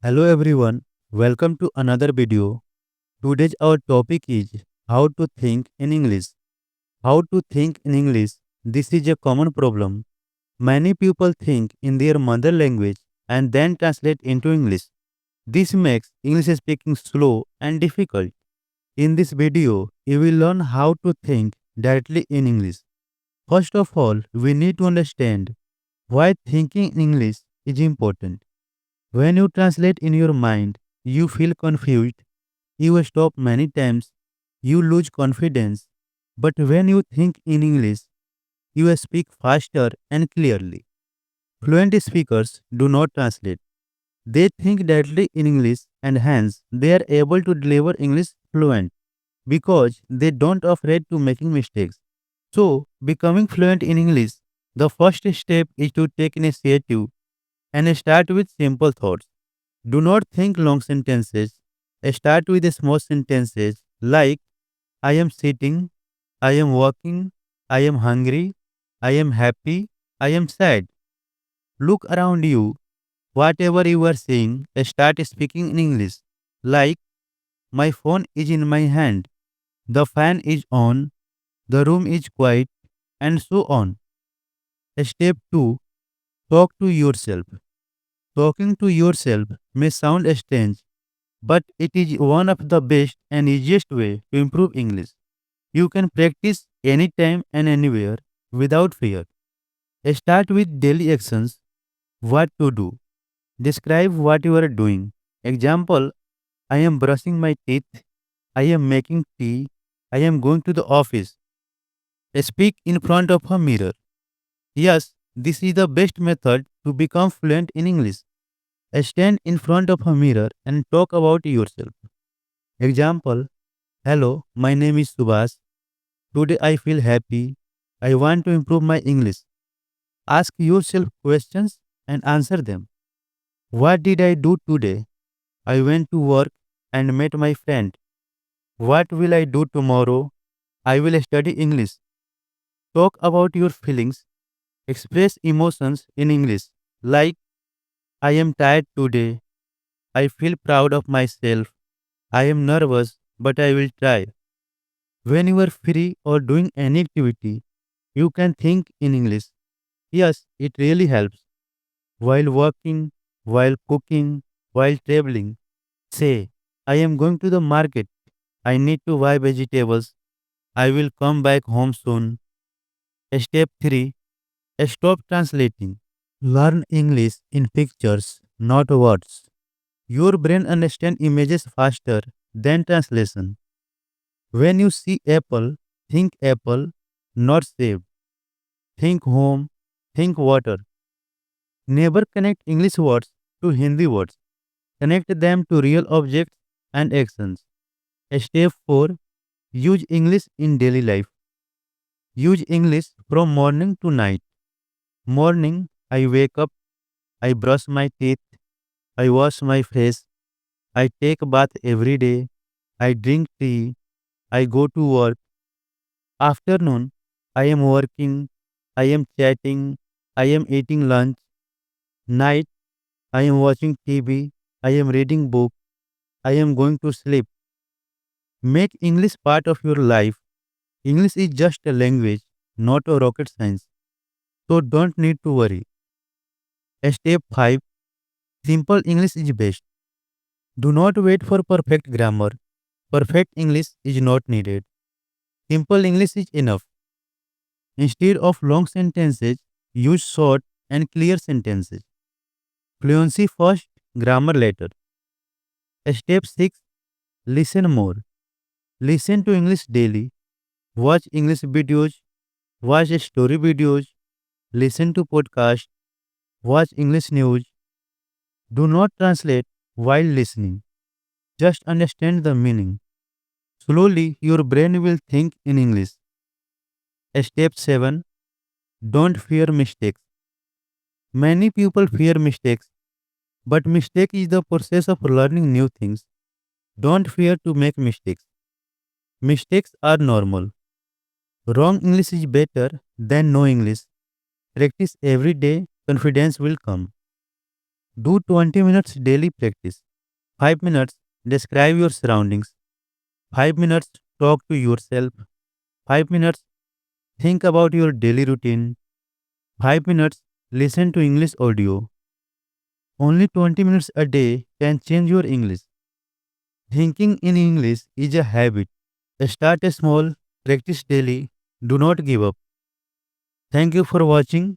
Hello everyone, welcome to another video. Today's our topic is how to think in English. How to think in English. This is a common problem. Many people think in their mother language and then translate into English. This makes English speaking slow and difficult. In this video, you will learn how to think directly in English. First of all, we need to understand why thinking in English is important. When you translate in your mind, you feel confused, you stop many times, you lose confidence. But when you think in English, you speak faster and clearly. Fluent speakers do not translate. They think directly in English and hence they are able to deliver English fluent because they don't afraid to making mistakes. So, becoming fluent in English, the first step is to take initiative and start with simple thoughts. Do not think long sentences. Start with small sentences like I am sitting, I am walking, I am hungry, I am happy, I am sad. Look around you. Whatever you are saying, start speaking in English. Like my phone is in my hand, the fan is on, the room is quiet, and so on. Step 2. Talk to yourself. Talking to yourself may sound strange, but it is one of the best and easiest way to improve English. You can practice anytime and anywhere without fear. Start with daily actions. What to do. Describe what you are doing. Example, I am brushing my teeth. I am making tea. I am going to the office. Speak in front of a mirror. Yes, this is the best method to become fluent in English. Stand in front of a mirror and talk about yourself. Example, hello, my name is Subhas. Today I feel happy. I want to improve my English. Ask yourself questions and answer them. What did I do today? I went to work and met my friend. What will I do tomorrow? I will study English. Talk about your feelings. Express emotions in English. Like, I am tired today. I feel proud of myself. I am nervous, but I will try. When you are free or doing any activity, you can think in English. Yes, it really helps. While working, while cooking, while traveling, say, I am going to the market. I need to buy vegetables. I will come back home soon. Step 3. Stop translating. Learn English in pictures, not words. Your brain understands images faster than translation. When you see apple, think apple, not saved. Think home, think water. Never connect English words to Hindi words. Connect them to real objects and actions. Step 4. Use English in daily life. Use English from morning to night. Morning, I wake up, I brush my teeth, I wash my face, I take a bath every day, I drink tea, I go to work. Afternoon, I am working, I am chatting, I am eating lunch. Night, I am watching TV, I am reading book, I am going to sleep. Make English part of your life. English is just a language, not a rocket science. So don't need to worry. Step 5. Simple English is best. Do not wait for perfect grammar. Perfect English is not needed. Simple English is enough. Instead of long sentences, use short and clear sentences. Fluency first, grammar later. Step 6. Listen more. Listen to English daily. Watch English videos. Watch story videos. Listen to podcasts. Watch English news. Do not translate while listening. Just understand the meaning. Slowly, your brain will think in English. Step 7. Don't fear mistakes. Many people fear mistakes, but mistake is the process of learning new things. Don't fear to make mistakes. Mistakes are normal. Wrong English is better than no English. Practice every day, confidence will come. Do 20 minutes daily practice. 5 minutes describe your surroundings. 5 minutes talk to yourself. 5 minutes think about your daily routine. 5 minutes listen to English audio. Only 20 minutes a day can change your English. Thinking in English is a habit. Start small, practice daily. Do not give up. Thank you for watching.